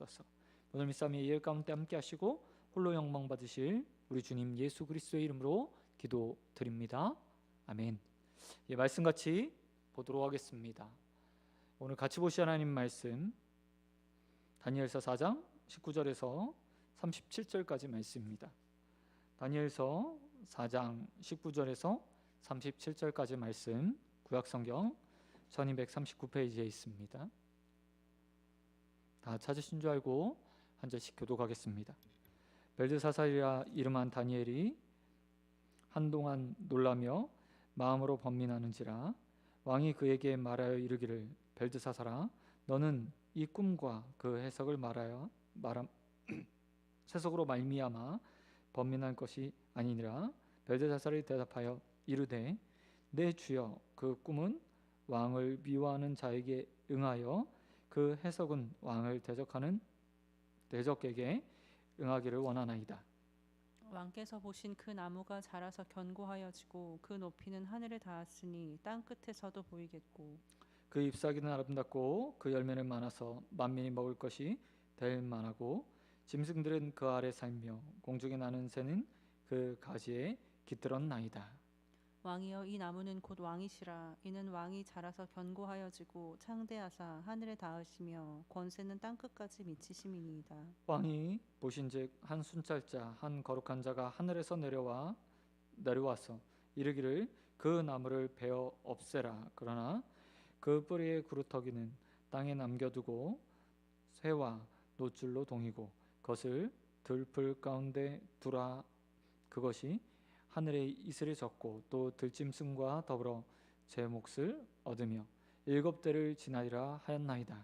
주옵소서. 오늘 미사미 예배 가운데 함께 하시고 홀로 영광 받으실 우리 주님 예수 그리스도의 이름으로 기도드립니다. 아멘. 예, 말씀 같이 보도록 하겠습니다. 오늘 같이 보실 하나님 말씀 다니엘서 4장 19절에서 37절까지 말씀입니다. 다니엘서 4장 19절에서 37절까지 말씀 구약성경 1239페이지에 있습니다. 다 찾으신 줄 알고 한 절씩 교독하겠습니다. 벨드사살이라 이름한 다니엘이 한동안 놀라며 마음으로 번민하는지라 왕이 그에게 말하여 이르기를 벨드사살아 너는 이 꿈과 그 해석을 세석으로 말미암아 번민할 것이 아니니라. 벨드사살이 대답하여 이르되 내 주여 그 꿈은 왕을 미워하는 자에게 응하여 그 해석은 왕을 대적하는 대적에게 응하기를 원하나이다. 왕께서 보신 그 나무가 자라서 견고하여지고 그 높이는 하늘에 닿았으니 땅 끝에서도 보이겠고 그 잎사귀는 아름답고 그 열매는 많아서 만민이 먹을 것이 될 만하고 짐승들은 그 아래 살며 공중에 나는 새는 그 가지에 깃들었나이다. 왕이여 이 나무는 곧 왕이시라. 이는 왕이 자라서 견고하여지고 창대하사 하늘에 닿으시며 권세는 땅 끝까지 미치심이니이다. 왕이 보신즉 한 순찰자 한 거룩한 자가 하늘에서 내려와서 이르기를 그 나무를 베어 없애라. 그러나 그 뿌리의 구루터기는 땅에 남겨두고 새와 노줄로 동이고 그것을 들풀 가운데 두라. 그것이 하늘에 이슬이 졌고 또 들짐승과 더불어 제 몫을 얻으며 7대를 지나리라 하였나이다.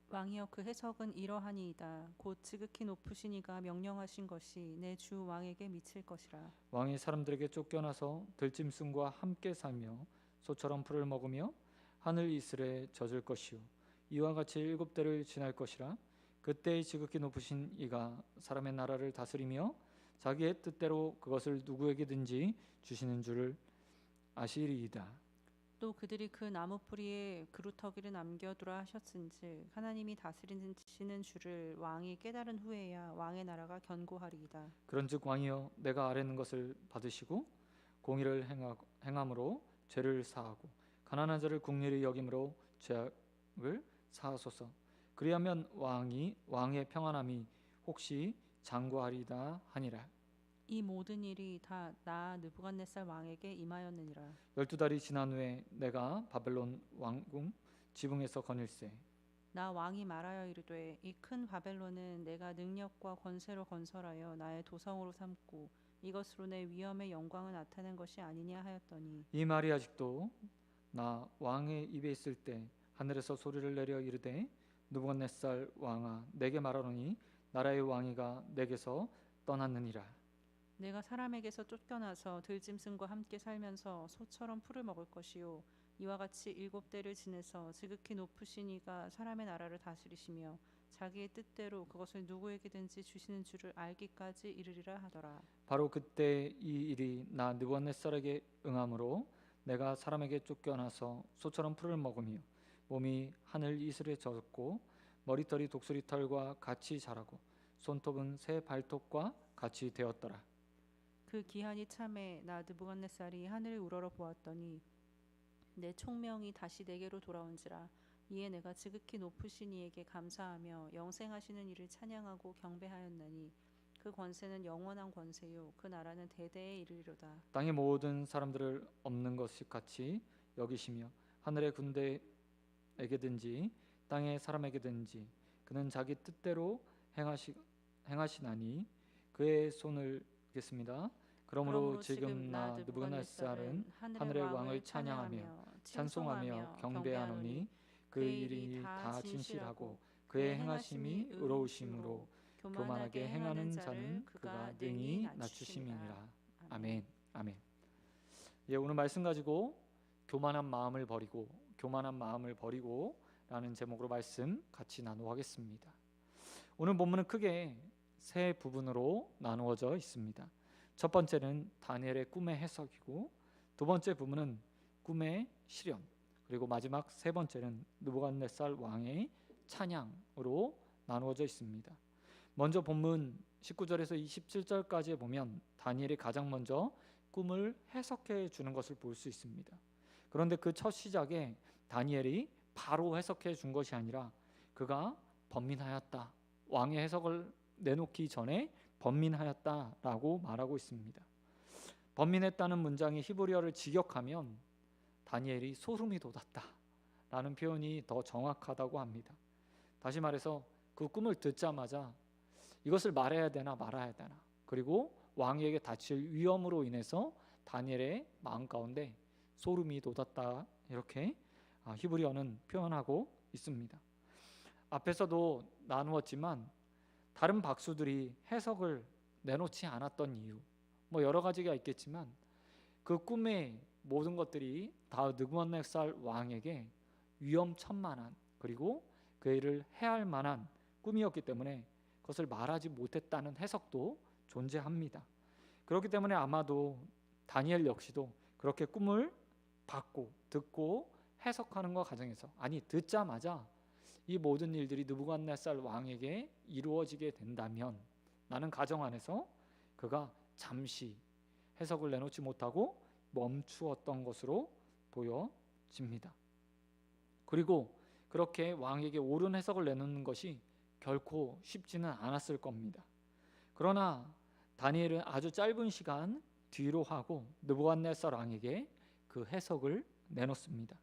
왕이여 그 해석은 이러하니이다. 곧 지극히 높으신 이가 명령하신 것이 내 주 왕에게 미칠 것이라. 왕이 사람들에게 쫓겨나서 들짐승과 함께 살며 소처럼 풀을 먹으며 하늘 이슬에 젖을 것이요 이와 같이 7대를 지날 것이라. 그때 지극히 높으신 이가 사람의 나라를 다스리며 자기의 뜻대로 그것을 누구에게든지 주시는 줄을 아시리이다. 또 그들이 그 나무 뿌리에 그루터기를 남겨두라 하셨은즉 하나님이 다스리시는 줄을 왕이 깨달은 후에야 왕의 나라가 견고하리이다. 그런즉 왕이여 내가 아뢰는 것을 받으시고 공의를 행함으로 죄를 사하고 가난한 자를 국리를 여김으로 죄악을 사하소서. 그리하면 왕의 평안함이 혹시 장구하리이다 하니라. 이 모든 일이 다 나 느부갓네살 왕에게 임하였느니라. 12달이 지난 후에 내가 바벨론 왕궁 지붕에서 거닐세. 나 왕이 말하여 이르되 이 큰 바벨론은 내가 능력과 권세로 건설하여 나의 도성으로 삼고 이것으로 내 위엄의 영광을 나타낸 것이 아니냐 하였더니 이 말이 아직도 나 왕의 입에 있을 때 하늘에서 소리를 내려 이르되 느부갓네살 왕아 내게 말하노니 나라의 왕위가 내게서 떠났느니라. 내가 사람에게서 쫓겨나서 들짐승과 함께 살면서 소처럼 풀을 먹을 것이요 이와 같이 7대를 지내서 지극히 높으신 이가 사람의 나라를 다스리시며 자기의 뜻대로 그것을 누구에게든지 주시는 줄을 알기까지 이르리라 하더라. 바로 그때 이 일이 나 느부갓네살에게 응함으로 내가 사람에게 쫓겨나서 소처럼 풀을 먹으며 몸이 하늘 이슬에 젖었고 머리털이 독수리 털과 같이 자라고 손톱은 새 발톱과 같이 되었더라. 그 기한이 참에 나 느부갓네살이 하늘을 우러러 보았더니 내 총명이 다시 내게로 돌아온지라. 이에 내가 지극히 높으신 이에게 감사하며 영생하시는 이를 찬양하고 경배하였나니 그 권세는 영원한 권세요 그 나라는 대대에 이르리로다. 땅의 모든 사람들을 없는 것이 같이 여기시며 하늘의 군대에게든지 땅의 사람에게든지 그는 자기 뜻대로 행하시나니 그의 손을 읽겠습니다. 그러므로 지금 나 느부갓네살은 하늘의 왕을 찬양하며 찬송하며 경배하노니 그의 일이 다 진실하고 그의 행하심이 의로우심으로 교만하게 행하는 자는 그가 능히 낮추심이니라. 아멘. 아멘. 예, 오늘 말씀 가지고 교만한 마음을 버리고 라는 제목으로 말씀 같이 나누겠습니다. 오늘 본문은 크게 세 부분으로 나누어져 있습니다. 첫 번째는 다니엘의 꿈의 해석이고 두 번째 부분은 꿈의 실현, 그리고 마지막 세 번째는 느부갓네살 왕의 찬양으로 나누어져 있습니다. 먼저 본문 19절에서 27절까지에 보면 다니엘이 가장 먼저 꿈을 해석해 주는 것을 볼 수 있습니다. 그런데 그 첫 시작에 다니엘이 바로 해석해 준 것이 아니라 그가 번민하였다, 왕의 해석을 내놓기 전에 번민하였다라고 말하고 있습니다. 번민했다는 문장이 히브리어를 직역하면 다니엘이 소름이 돋았다라는 표현이 더 정확하다고 합니다. 다시 말해서 그 꿈을 듣자마자 이것을 말해야 되나 말아야 되나, 그리고 왕에게 닥칠 위험으로 인해서 다니엘의 마음 가운데 소름이 돋았다, 이렇게 히브리어는 표현하고 있습니다. 앞에서도 나누었지만 다른 박수들이 해석을 내놓지 않았던 이유, 여러 가지가 있겠지만 그 꿈의 모든 것들이 다 느부갓네살 왕에게 위험천만한, 그리고 그 일을 해할 만한 꿈이었기 때문에 그것을 말하지 못했다는 해석도 존재합니다. 그렇기 때문에 아마도 다니엘 역시도 그렇게 꿈을 받고 듣고 해석하는 것 과정에서, 아니 듣자마자 이 모든 일들이 느부갓네살 왕에게 이루어지게 된다면 나는 가정 안에서 그가 잠시 해석을 내놓지 못하고 멈추었던 것으로 보여집니다. 그리고 그렇게 왕에게 옳은 해석을 내놓는 것이 결코 쉽지는 않았을 겁니다. 그러나 다니엘은 아주 짧은 시간 뒤로 하고 느부갓네살 왕에게 그 해석을 내놓습니다.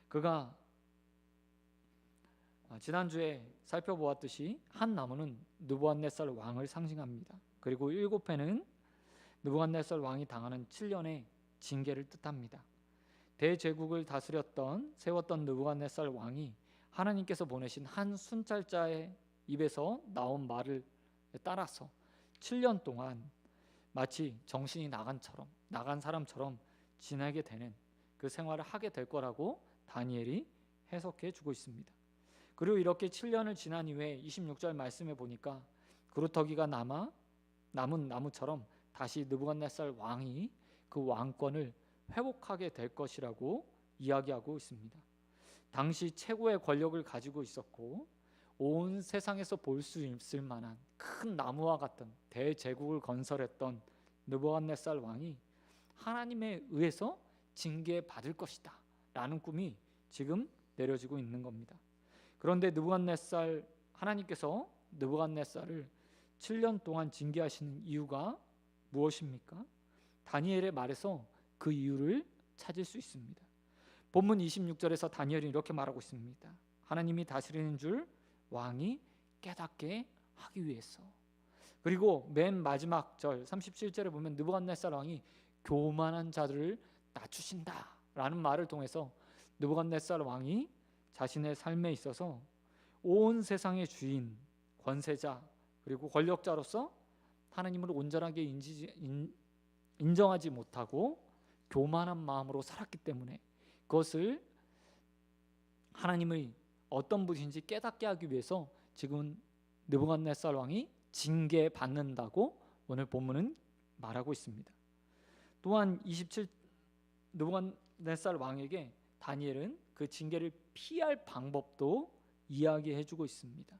그가 지난주에 살펴보았듯이 한 나무는 느부갓네살 왕을 상징합니다. 그리고 7회는 느부갓네살 왕이 당하는 7년의 징계를 뜻합니다. 대제국을 세웠던 느부갓네살 왕이 하나님께서 보내신 한 순찰자의 입에서 나온 말을 따라서 7년 동안 마치 정신이 나간 사람처럼 지내게 되는 그 생활을 하게 될 거라고 다니엘이 해석해 주고 있습니다. 그리고 이렇게 7년을 지난 이후에 26절 말씀에 보니까 그루터기가 남은 나무처럼 다시 느부갓네살 왕이 그 왕권을 회복하게 될 것이라고 이야기하고 있습니다. 당시 최고의 권력을 가지고 있었고 온 세상에서 볼 수 있을 만한 큰 나무와 같은 대제국을 건설했던 느부갓네살 왕이 하나님에 의해서 징계받을 것이다 라는 꿈이 지금 내려지고 있는 겁니다. 그런데 하나님께서 느부갓네살을 7년 동안 징계하시는 이유가 무엇입니까? 다니엘의 말에서 그 이유를 찾을 수 있습니다. 본문 26절에서 다니엘이 이렇게 말하고 있습니다. 하나님이 다스리는 줄 왕이 깨닫게 하기 위해서. 그리고 맨 마지막 절 37절에 보면 느부갓네살 왕이 교만한 자들을 낮추신다 라는 말을 통해서 느부갓네살 왕이 자신의 삶에 있어서 온 세상의 주인, 권세자, 그리고 권력자로서 하나님을 온전하게 인정하지 못하고 교만한 마음으로 살았기 때문에 그것을 하나님의 어떤 분인지 깨닫게 하기 위해서 지금 느부갓네살 왕이 징계받는다고 오늘 본문은 말하고 있습니다. 또한 느부갓네살 왕에게 다니엘은 그 징계를 피할 방법도 이야기해주고 있습니다.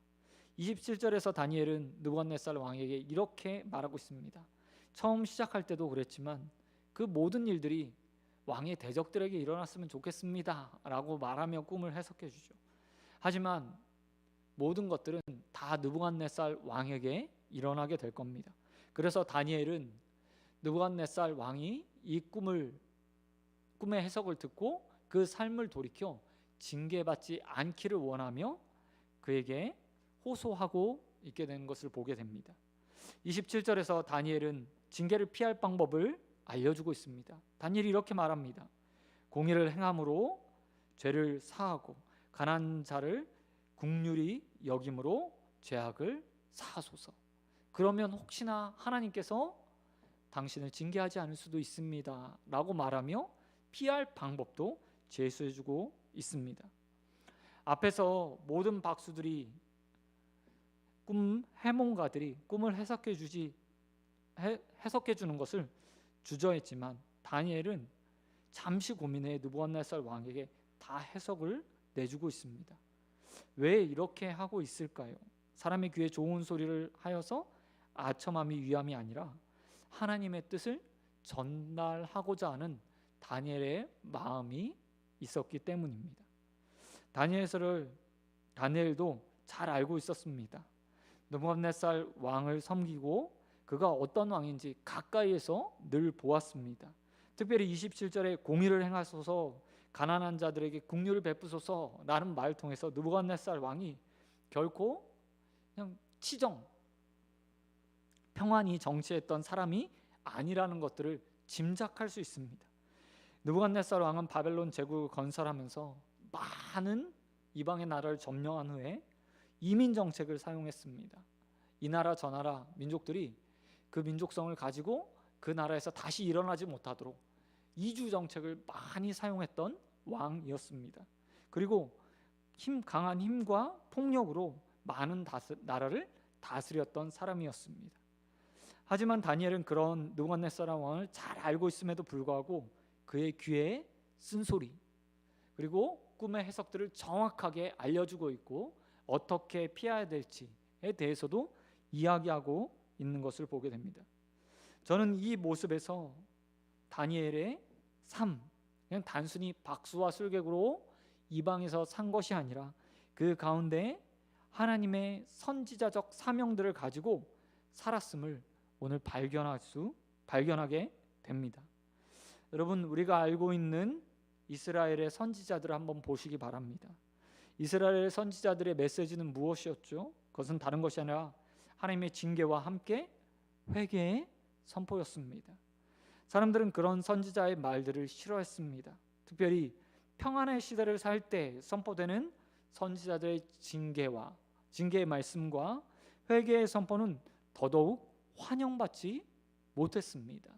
27절에서 다니엘은 느부갓네살 왕에게 이렇게 말하고 있습니다. 처음 시작할 때도 그랬지만 그 모든 일들이 왕의 대적들에게 일어났으면 좋겠습니다 라고 말하며 꿈을 해석해 주죠. 하지만 모든 것들은 다 느부갓네살 왕에게 일어나게 될 겁니다. 그래서 다니엘은 느부갓네살 왕이 이 꿈의 해석을 듣고 그 삶을 돌이켜 징계받지 않기를 원하며 그에게 호소하고 있게 된 것을 보게 됩니다. 27절에서 다니엘은 징계를 피할 방법을 알려주고 있습니다. 다니엘이 이렇게 말합니다. 공의를 행함으로 죄를 사하고 가난한 자를 긍휼히 여김으로 죄악을 사하소서. 그러면 혹시나 하나님께서 당신을 징계하지 않을 수도 있습니다 라고 말하며 피할 방법도 제시해주고 있습니다. 앞에서 모든 박수들이 꿈 해몽가들이 꿈을 해석해 주는 것을 주저했지만 다니엘은 잠시 고민해 느부갓네살 왕에게 다 해석을 내주고 있습니다. 왜 이렇게 하고 있을까요? 사람의 귀에 좋은 소리를 하여서 아첨함이 위함이 아니라 하나님의 뜻을 전달하고자 하는 다니엘의 마음이 있었기 때문입니다. 다니엘도 잘 알고 있었습니다. 느부갓네살 왕을 섬기고 그가 어떤 왕인지 가까이에서 늘 보았습니다. 특별히 27절에 공의를 행하소서 가난한 자들에게 긍휼을 베푸소서 라는 말을 통해서 느부갓네살 왕이 결코 그냥 평안히 정치했던 사람이 아니라는 것들을 짐작할 수 있습니다. 느부갓네살 왕은 바벨론 제국을 건설하면서 많은 이방의 나라를 점령한 후에 이민 정책을 사용했습니다. 이 나라 저 나라 민족들이 그 민족성을 가지고 그 나라에서 다시 일어나지 못하도록 이주 정책을 많이 사용했던 왕이었습니다. 그리고 강한 힘과 폭력으로 많은 나라를 다스렸던 사람이었습니다. 하지만 다니엘은 그런 느부갓네살 왕을 잘 알고 있음에도 불구하고 그의 귀에 쓴소리 그리고 꿈의 해석들을 정확하게 알려주고 있고 어떻게 피해야 될지에 대해서도 이야기하고 있는 것을 보게 됩니다. 저는 이 모습에서 다니엘의 삶, 그냥 단순히 박수와 술객으로 이방에서 산 것이 아니라 그 가운데 하나님의 선지자적 사명들을 가지고 살았음을 오늘 발견하게 됩니다. 여러분, 우리가 알고 있는 이스라엘의 선지자들을 한번 보시기 바랍니다. 이스라엘 선지자들의 메시지는 무엇이었죠? 그것은 다른 것이 아니라 하나님의 징계와 함께 회개의 선포였습니다. 사람들은 그런 선지자의 말들을 싫어했습니다. 특별히 평안의 시대를 살 때 선포되는 선지자들의 징계의 말씀과 회개의 선포는 더더욱 환영받지 못했습니다.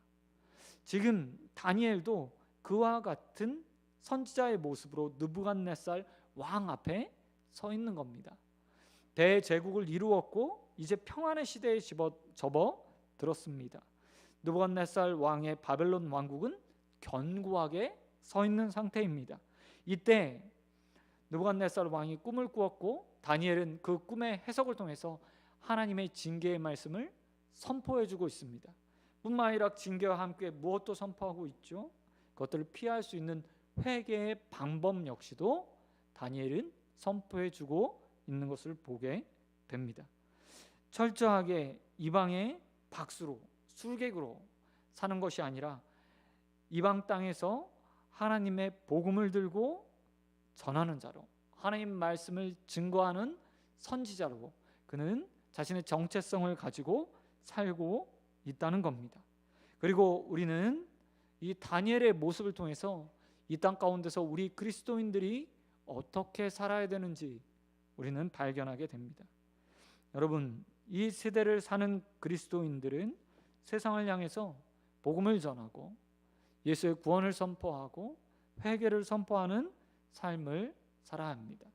지금 다니엘도 그와 같은 선지자의 모습으로 느부갓네살 왕 앞에 서 있는 겁니다. 대제국을 이루었고 이제 평안의 시대에 접어들었습니다. 느부갓네살 왕의 바벨론 왕국은 견고하게 서 있는 상태입니다. 이때 느부갓네살 왕이 꿈을 꾸었고 다니엘은 그 꿈의 해석을 통해서 하나님의 징계의 말씀을 선포해주고 있습니다. 뿐만 아니라 징계와 함께 무엇도 선포하고 있죠? 그것들을 피할 수 있는 회개의 방법 역시도 다니엘은 선포해주고 있는 것을 보게 됩니다. 철저하게 이방의 박수로 술객으로 사는 것이 아니라 이방 땅에서 하나님의 복음을 들고 전하는 자로, 하나님 말씀을 증거하는 선지자로 그는 자신의 정체성을 가지고 살고 있다는 겁니다. 그리고 우리는 이 다니엘의 모습을 통해서 이 땅 가운데서 우리 그리스도인들이 어떻게 살아야 되는지 우리는 발견하게 됩니다. 여러분, 이 세대를 사는 그리스도인들은 세상을 향해서 복음을 전하고 예수의 구원을 선포하고 회개를 선포하는 삶을 살아야 합니다.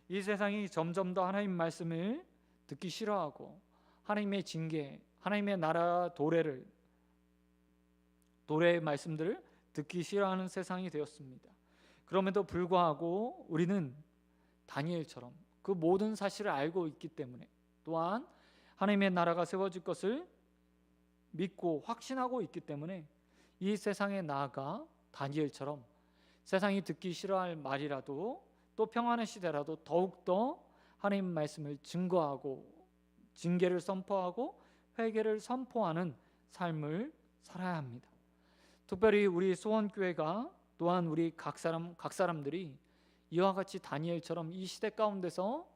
이 세상이 점점 더 하나님 말씀을 듣기 싫어하고 하나님의 징계, 하나님의 나라 도래의 말씀들을 듣기 싫어하는 세상이 되었습니다. 그럼에도 불구하고 우리는 다니엘처럼 그 모든 사실을 알고 있기 때문에 또한 하나님의 나라가 세워질 것을 믿고 확신하고 있기 때문에 이 세상에 나아가 다니엘처럼 세상이 듣기 싫어할 말이라도 또 평안의 시대라도 더욱더 하나님 말씀을 증거하고 징계를 선포하고 회개를 선포하는 삶을 살아야 합니다. 특별히 우리 소원교회가 또한 우리 각 사람들이 이와 같이 다니엘처럼 이 시대 가운데서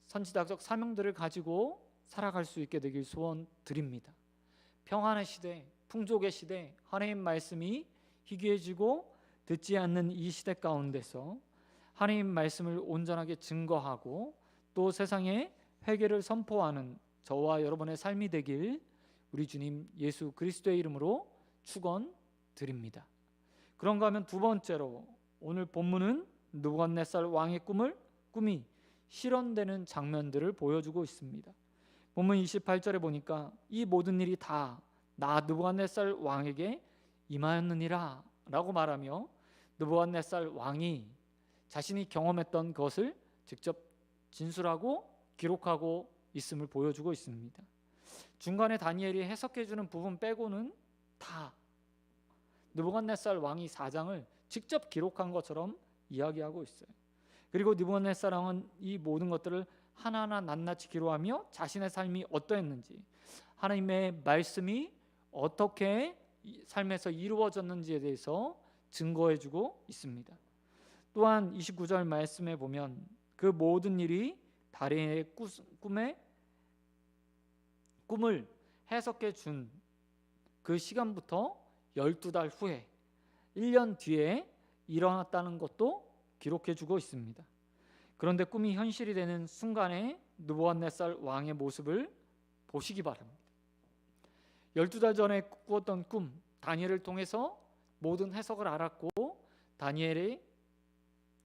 선지자적 사명들을 가지고 살아갈 수 있게 되길 소원드립니다. 평안의 시대, 풍족의 시대, 하나님 말씀이 희귀해지고 듣지 않는 이 시대 가운데서 하나님 말씀을 온전하게 증거하고 또 세상에 회개를 선포하는 저와 여러분의 삶이 되길 우리 주님 예수 그리스도의 이름으로 축원드립니다. 그런가 하면 두 번째로 오늘 본문은 느부갓네살 왕의 꿈이 실현되는 장면들을 보여주고 있습니다. 본문 28절에 보니까 이 모든 일이 다 나 느부갓네살 왕에게 임하였느니라 라고 말하며 느부갓네살 왕이 자신이 경험했던 것을 직접 진술하고 기록하고 있음을 보여주고 있습니다. 중간에 다니엘이 해석해주는 부분 빼고는 다 느부갓네살 왕이 사장을 직접 기록한 것처럼 이야기하고 있어요. 그리고 느부갓네살 왕은 이 모든 것들을 하나하나 낱낱이 기록하며 자신의 삶이 어떠했는지, 하나님의 말씀이 어떻게 삶에서 이루어졌는지에 대해서 증거해주고 있습니다. 또한 29절 말씀에 보면 그 모든 일이 다니엘의 꿈을 해석해 준 그 시간부터 12달 후에 1년 뒤에 일어났다는 것도 기록해 주고 있습니다. 그런데 꿈이 현실이 되는 순간에 느부갓네살 왕의 모습을 보시기 바랍니다. 12달 전에 꾸었던 꿈, 다니엘을 통해서 모든 해석을 알았고, 다니엘이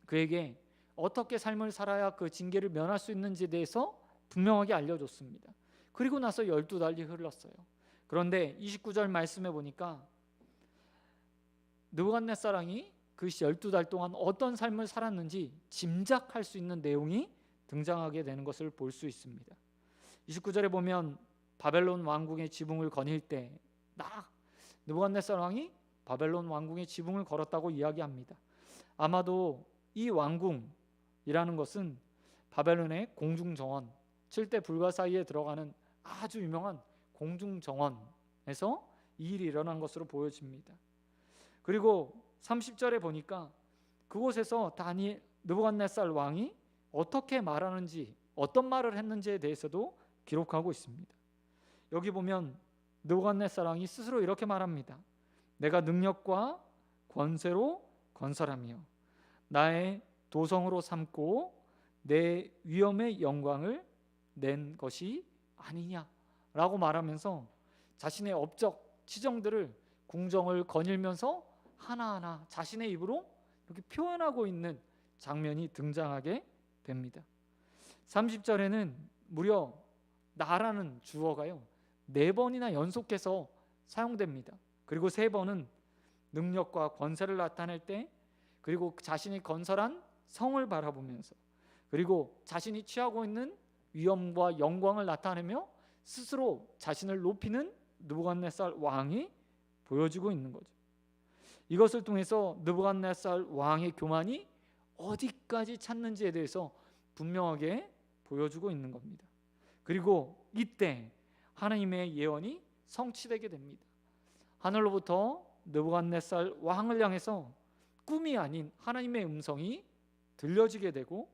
그에게 어떻게 삶을 살아야 그 징계를 면할 수 있는지에 대해서 분명하게 알려줬습니다. 그리고 나서 12달이 흘렀어요. 그런데 29절 말씀에 보니까 느부갓네살 왕이 그 12달 동안 어떤 삶을 살았는지 짐작할 수 있는 내용이 등장하게 되는 것을 볼 수 있습니다. 29절에 보면 바벨론 왕궁의 지붕을 거닐 때 느부갓네살 왕이 바벨론 왕궁의 지붕을 걸었다고 이야기합니다. 아마도 이 왕궁이라는 것은 바벨론의 공중정원, 7대 불가사의에 들어가는 아주 유명한 공중정원에서 이 일이 일어난 것으로 보여집니다. 그리고 30절에 보니까 그곳에서 느부갓네살 왕이 어떻게 말하는지, 어떤 말을 했는지에 대해서도 기록하고 있습니다. 여기 보면 느부갓네살 왕이 스스로 이렇게 말합니다. 내가 능력과 권세로 건설하며 나의 도성으로 삼고 내 위엄의 영광을 낸 것이 아니냐라고 말하면서 자신의 업적 치정들을, 궁정을 거닐면서 하나하나 자신의 입으로 이렇게 표현하고 있는 장면이 등장하게 됩니다. 30절에는 무려 나라는 주어가요 4번이나 연속해서 사용됩니다. 그리고 3번은 능력과 권세를 나타낼 때, 그리고 자신이 건설한 성을 바라보면서, 그리고 자신이 취하고 있는 위엄과 영광을 나타내며 스스로 자신을 높이는 느부갓네살 왕이 보여지고 있는 거죠. 이것을 통해서 느부갓네살 왕의 교만이 어디까지 찼는지에 대해서 분명하게 보여주고 있는 겁니다. 그리고 이때 하나님의 예언이 성취되게 됩니다. 하늘로부터 느부갓네살 왕을 향해서 꿈이 아닌 하나님의 음성이 들려지게 되고,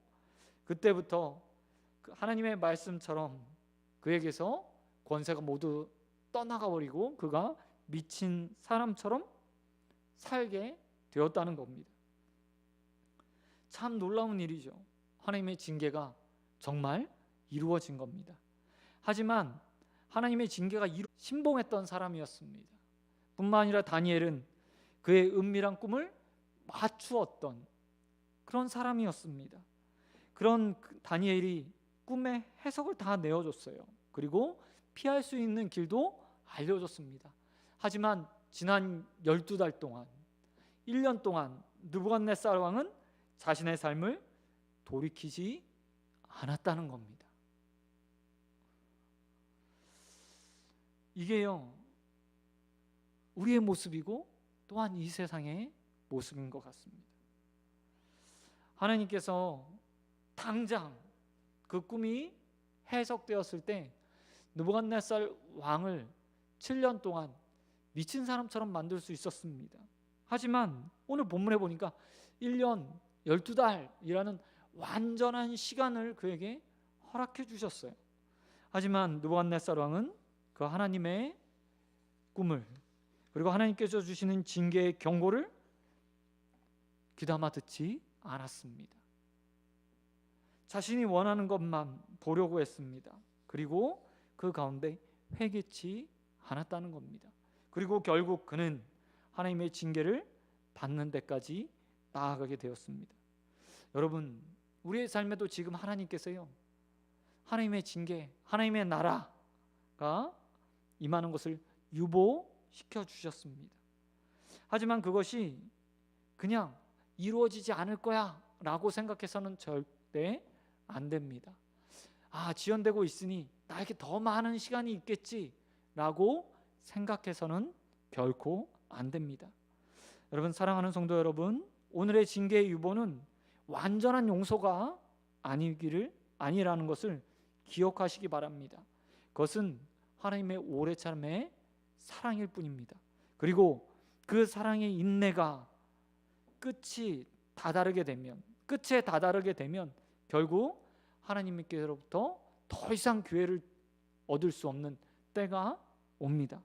그때부터 하나님의 말씀처럼 그에게서 권세가 모두 떠나가 버리고 그가 미친 사람처럼 살게 되었다는 겁니다. 참 놀라운 일이죠. 하나님의 징계가 정말 이루어진 겁니다. 하지만 하나님의 징계가 신봉했던 사람이었습니다. 뿐만 아니라 다니엘은 그의 은밀한 꿈을 맞추었던 그런 사람이었습니다. 그런 다니엘이 꿈의 해석을 다 내어줬어요. 그리고 피할 수 있는 길도 알려줬습니다. 하지만 지난 12달 동안, 1년 동안 느부갓네살 왕은 자신의 삶을 돌이키지 않았다는 겁니다. 이게요, 우리의 모습이고 또한 이 세상의 모습인 것 같습니다. 하나님께서 당장 그 꿈이 해석되었을 때 느부갓네살 왕을 7년 동안 미친 사람처럼 만들 수 있었습니다. 하지만 오늘 본문에 보니까 1년 12달이라는 완전한 시간을 그에게 허락해 주셨어요. 하지만 느부갓네살 왕은 그 하나님의 꿈을, 그리고 하나님께서 주시는 징계의 경고를 귀담아 듣지 않았습니다. 자신이 원하는 것만 보려고 했습니다. 그리고 그 가운데 회개치 않았다는 겁니다. 그리고 결국 그는 하나님의 징계를 받는 데까지 나아가게 되었습니다. 여러분, 우리의 삶에도 지금 하나님께서요, 하나님의 징계, 하나님의 나라가 임하는 것을 유보시켜 주셨습니다. 하지만 그것이 그냥 이루어지지 않을 거야 라고 생각해서는 절대 안 됩니다. 지연되고 있으니 나에게 더 많은 시간이 있겠지라고 생각해서는 결코 안 됩니다. 여러분, 사랑하는 성도 여러분, 오늘의 징계의 유보는 완전한 용서가 아니라는 것을 기억하시기 바랍니다. 그것은 하나님의 오래 참의 사랑일 뿐입니다. 그리고 그 사랑의 인내가 끝에 다다르게 되면 결국 하나님께로부터 더 이상 기회를 얻을 수 없는 때가 옵니다.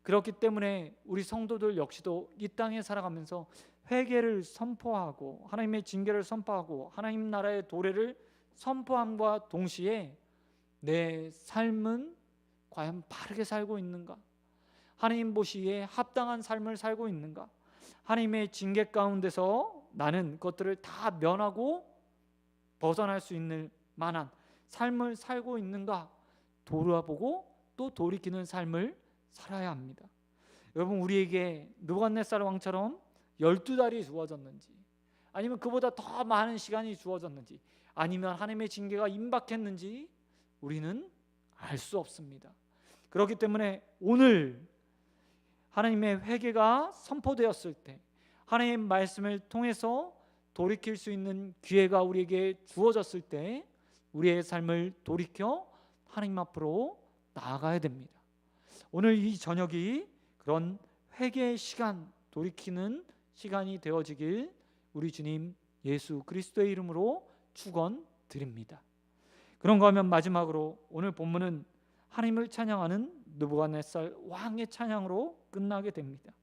그렇기 때문에 우리 성도들 역시도 이 땅에 살아가면서 회개를 선포하고 하나님의 징계를 선포하고 하나님 나라의 도래를 선포함과 동시에 내 삶은 과연 바르게 살고 있는가? 하나님 보시기에 합당한 삶을 살고 있는가? 하나님의 징계 가운데서 나는 그것들을 다 면하고 벗어날 수 있는 만한 삶을 살고 있는가? 돌아보고 또 돌이키는 삶을 살아야 합니다. 여러분, 우리에게 느부갓네살 왕처럼 12달이 주어졌는지, 아니면 그보다 더 많은 시간이 주어졌는지, 아니면 하나님의 징계가 임박했는지 우리는 알 수 없습니다. 그렇기 때문에 오늘 하나님의 회개가 선포되었을 때, 하나님의 말씀을 통해서 돌이킬 수 있는 기회가 우리에게 주어졌을 때 우리의 삶을 돌이켜 하나님 앞으로 나아가야 됩니다. 오늘 이 저녁이 그런 회개의 시간, 돌이키는 시간이 되어지길 우리 주님 예수 그리스도의 이름으로 축원드립니다. 그런가 하면 마지막으로 오늘 본문은 하나님을 찬양하는 느부갓네살 왕의 찬양으로 끝나게 됩니다.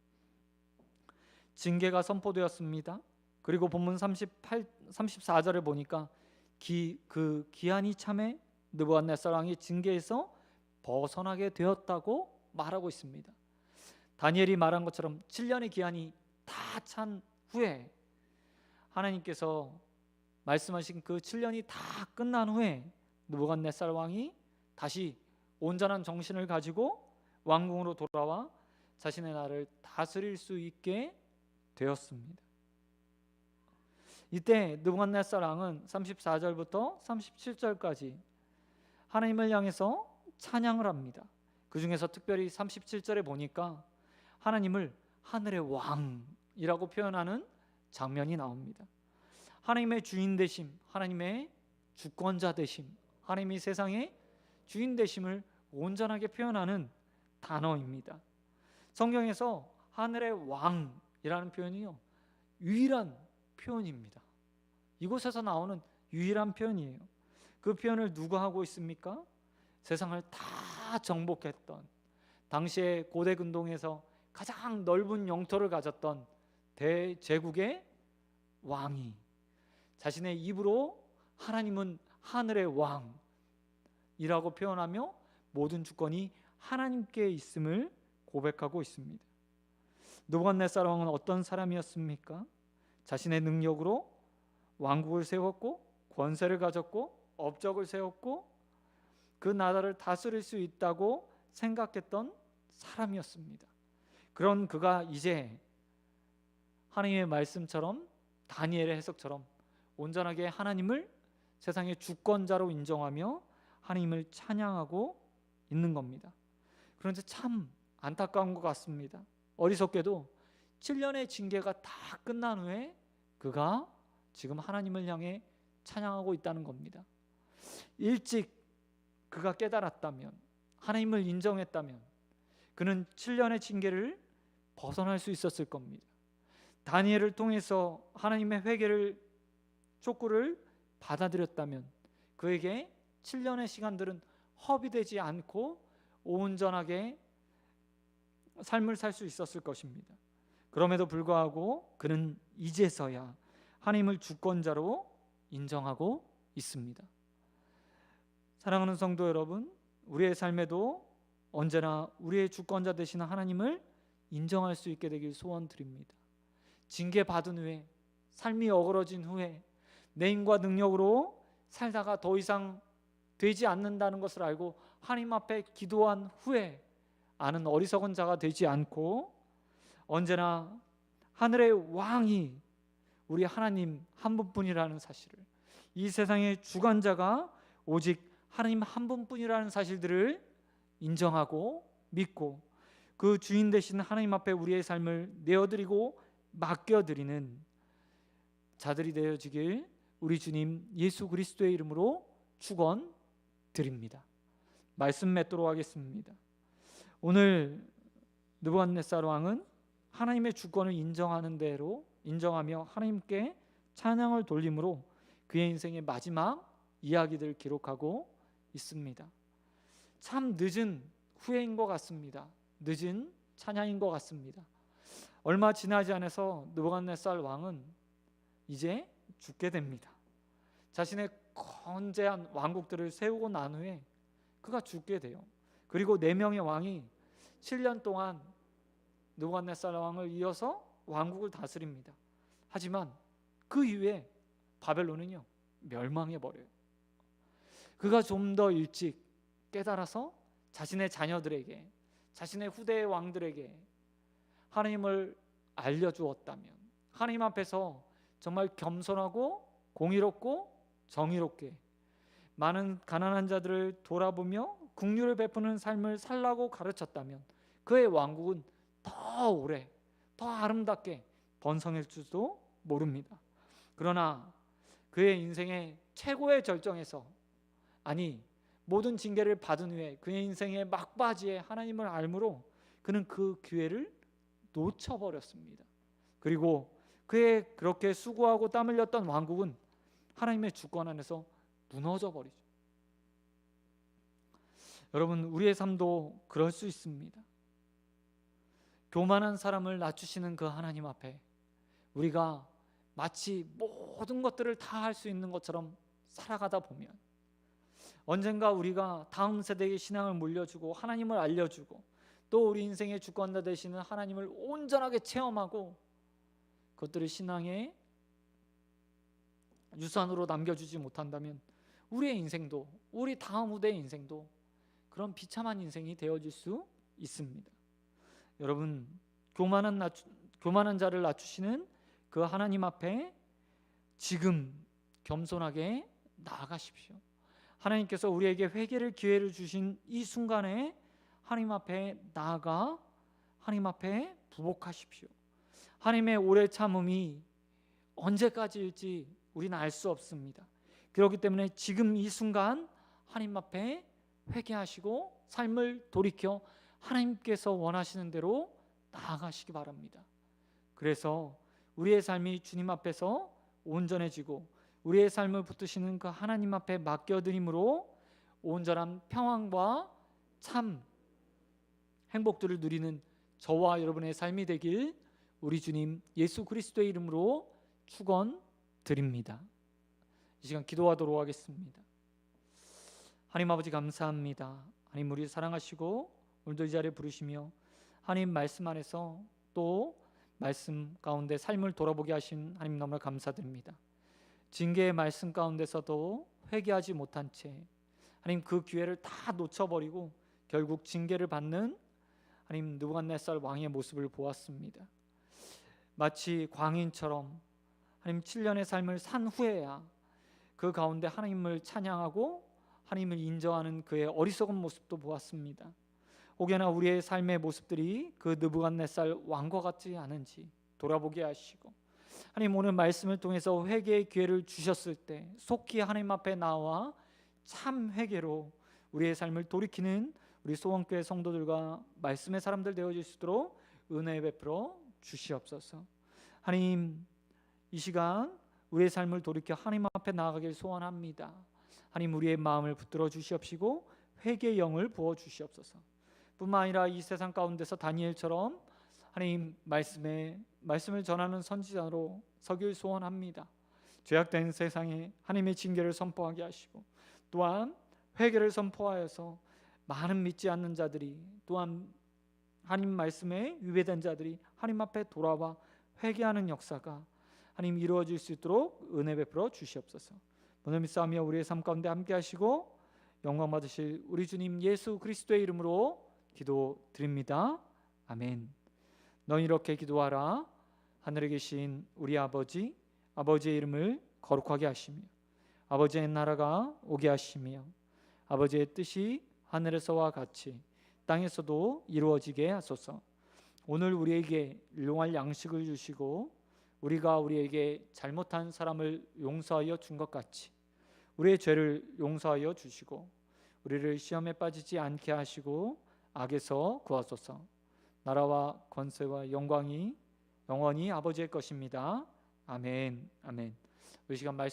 징계가 선포되었습니다. 그리고 본문 34절에 보니까 그 기한이 참에 느부갓네살 왕이 징계에서 벗어나게 되었다고 말하고 있습니다. 다니엘이 말한 것처럼 7년의 기한이 다 찬 후에 하나님께서 말씀하신 그 7년이 다 끝난 후에 느부갓네살 왕이 다시 온전한 정신을 가지고 왕궁으로 돌아와 자신의 나라를 다스릴 수 있게 되었습니다. 이때 느부갓네살 왕은 34절부터 37절까지 하나님을 향해서 찬양을 합니다. 그 중에서 특별히 37절에 보니까 하나님을 하늘의 왕이라고 표현하는 장면이 나옵니다. 하나님의 주인 되심, 하나님의 주권자 되심, 하나님이 세상의 주인 되심을 온전하게 표현하는 단어입니다. 성경에서 하늘의 왕이라는 표현이요, 유일한 표현입니다. 이곳에서 나오는 유일한 표현이에요. 그 표현을 누가 하고 있습니까? 세상을 다 정복했던, 당시에 고대 근동에서 가장 넓은 영토를 가졌던 대제국의 왕이 자신의 입으로 하나님은 하늘의 왕이라고 표현하며 모든 주권이 하나님께 있음을 고백하고 있습니다. 느부갓네살 왕은 어떤 사람이었습니까? 자신의 능력으로 왕국을 세웠고 권세를 가졌고 업적을 세웠고 그 나라를 다스릴 수 있다고 생각했던 사람이었습니다. 그런 그가 이제 하나님의 말씀처럼, 다니엘의 해석처럼 온전하게 하나님을 세상의 주권자로 인정하며 하나님을 찬양하고 있는 겁니다. 그런데 참 안타까운 것 같습니다. 어리석게도 7년의 징계가 다 끝난 후에 그가 지금 하나님을 향해 찬양하고 있다는 겁니다. 일찍 그가 깨달았다면, 하나님을 인정했다면 그는 7년의 징계를 벗어날 수 있었을 겁니다. 다니엘을 통해서 하나님의 회개를 촉구를 받아들였다면 그에게 7년의 시간들은 허비되지 않고 온전하게 삶을 살 수 있었을 것입니다. 그럼에도 불구하고 그는 이제서야 하나님을 주권자로 인정하고 있습니다. 사랑하는 성도 여러분, 우리의 삶에도 언제나 우리의 주권자 되시는 하나님을 인정할 수 있게 되길 소원드립니다. 징계받은 후에, 삶이 어그러진 후에 내 힘과 능력으로 살다가 더 이상 되지 않는다는 것을 알고 하나님 앞에 기도한 후에 아는 어리석은 자가 되지 않고 언제나 하늘의 왕이 우리 하나님 한 분뿐이라는 사실을, 이 세상의 주관자가 오직 하나님 한 분뿐이라는 사실들을 인정하고 믿고 그 주인 되신 하나님 앞에 우리의 삶을 내어드리고 맡겨드리는 자들이 되어지길 우리 주님 예수 그리스도의 이름으로 축원드립니다. 말씀 맺도록 하겠습니다. 오늘 느부갓네살 왕은 하나님의 주권을 인정하는 대로 인정하며 하나님께 찬양을 돌림으로 그의 인생의 마지막 이야기들을 기록하고 있습니다. 참 늦은 후회인 것 같습니다. 늦은 찬양인 것 같습니다. 얼마 지나지 않아서 느부갓네살 왕은 이제 죽게 됩니다. 자신의 건재한 왕국들을 세우고 난 후에 그가 죽게 돼요. 그리고 4명의 왕이 7년 동안 느부갓네살 왕을 이어서 왕국을 다스립니다. 하지만 그 이후에 바벨론은요 멸망해 버려요. 그가 좀 더 일찍 깨달아서 자신의 자녀들에게, 자신의 후대의 왕들에게 하나님을 알려주었다면, 하나님 앞에서 정말 겸손하고 공의롭고 정의롭게 많은 가난한 자들을 돌아보며 긍휼을 베푸는 삶을 살라고 가르쳤다면 그의 왕국은 더 오래, 더 아름답게 번성할지도 모릅니다. 그러나 그의 인생의 최고의 절정에서, 아니 모든 징계를 받은 후에 그의 인생의 막바지에 하나님을 알므로 그는 그 기회를 놓쳐버렸습니다. 그리고 그의 그렇게 수고하고 땀 흘렸던 왕국은 하나님의 주권 안에서 무너져 버리죠. 여러분, 우리의 삶도 그럴 수 있습니다. 교만한 사람을 낮추시는 그 하나님 앞에 우리가 마치 모든 것들을 다 할 수 있는 것처럼 살아가다 보면 언젠가 우리가 다음 세대에게 신앙을 물려주고 하나님을 알려주고 또 우리 인생의 주권자 되시는 하나님을 온전하게 체험하고 그것들을 신앙의 유산으로 남겨주지 못한다면 우리의 인생도, 우리 다음 후대의 인생도 그런 비참한 인생이 되어질 수 있습니다. 여러분, 교만한 자를 낮추시는 그 하나님 앞에 지금 겸손하게 나아가십시오. 하나님께서 우리에게 회개를 기회를 주신 이 순간에 하나님 앞에 나아가 하나님 앞에 부복하십시오. 하나님의 오래 참음이 언제까지일지 우리는 알 수 없습니다. 그렇기 때문에 지금 이 순간 하나님 앞에 회개하시고 삶을 돌이켜 하나님께서 원하시는 대로 나아가시기 바랍니다. 그래서 우리의 삶이 주님 앞에서 온전해지고 우리의 삶을 붙드시는 그 하나님 앞에 맡겨드림으로 온전한 평안과 참 행복들을 누리는 저와 여러분의 삶이 되길 우리 주님 예수 그리스도의 이름으로 축원드립니다. 이 시간 기도하도록 하겠습니다. 하나님 아버지 감사합니다. 하나님 우리 사랑하시고 오늘도 이 자리에 부르시며 하나님 말씀 안에서 또 말씀 가운데 삶을 돌아보게 하신 하나님 너무나 감사드립니다. 징계의 말씀 가운데서도 회개하지 못한 채 하나님 그 기회를 다 놓쳐버리고 결국 징계를 받는 하나님 느부갓네살 왕의 모습을 보았습니다. 마치 광인처럼 하나님 7년의 삶을 산 후에야 그 가운데 하나님을 찬양하고 하나님을 인정하는 그의 어리석은 모습도 보았습니다. 혹여나 우리의 삶의 모습들이 그 느부갓네살 왕과 같지 않은지 돌아보게 하시고 하나님 오늘 말씀을 통해서 회개의 기회를 주셨을 때 속히 하나님 앞에 나와 참 회개로 우리의 삶을 돌이키는 우리 소원교회 성도들과 말씀의 사람들 되어질 수 있도록 은혜 베풀어 주시옵소서. 하나님 이 시간 우리의 삶을 돌이켜 하나님 앞에 나아가길 소원합니다. 하나님 우리의 마음을 붙들어 주시옵시고 회개의 영을 부어 주시옵소서. 뿐만 아니라 이 세상 가운데서 다니엘처럼 하나님 말씀을 전하는 선지자로 서길 소원합니다. 죄악된 세상에 하나님의 징계를 선포하게 하시고 또한 회개를 선포하여서 많은 믿지 않는 자들이 또한 하나님 말씀에 위배된 자들이 하나님 앞에 돌아와 회개하는 역사가 하나님 이루어질 수 있도록 은혜 베풀어 주시옵소서. 오늘 믿사오며 우리의 삶 가운데 함께 하시고 영광 받으실 우리 주님 예수 그리스도의 이름으로 기도드립니다. 아멘. 너희 이렇게 기도하라. 하늘에 계신 우리 아버지, 아버지의 이름을 거룩하게 하시며 아버지의 나라가 오게 하시며 아버지의 뜻이 하늘에서와 같이 땅에서도 이루어지게 하소서. 오늘 우리에게 일용할 양식을 주시고 우리가 우리에게 잘못한 사람을 용서하여 준 것 같이 우리의 죄를 용서하여 주시고 우리를 시험에 빠지지 않게 하시고 악에서 구하소서. 나라와 권세와 영광이 영원히 아버지의 것입니다. 아멘. 아멘. 이 시간 말씀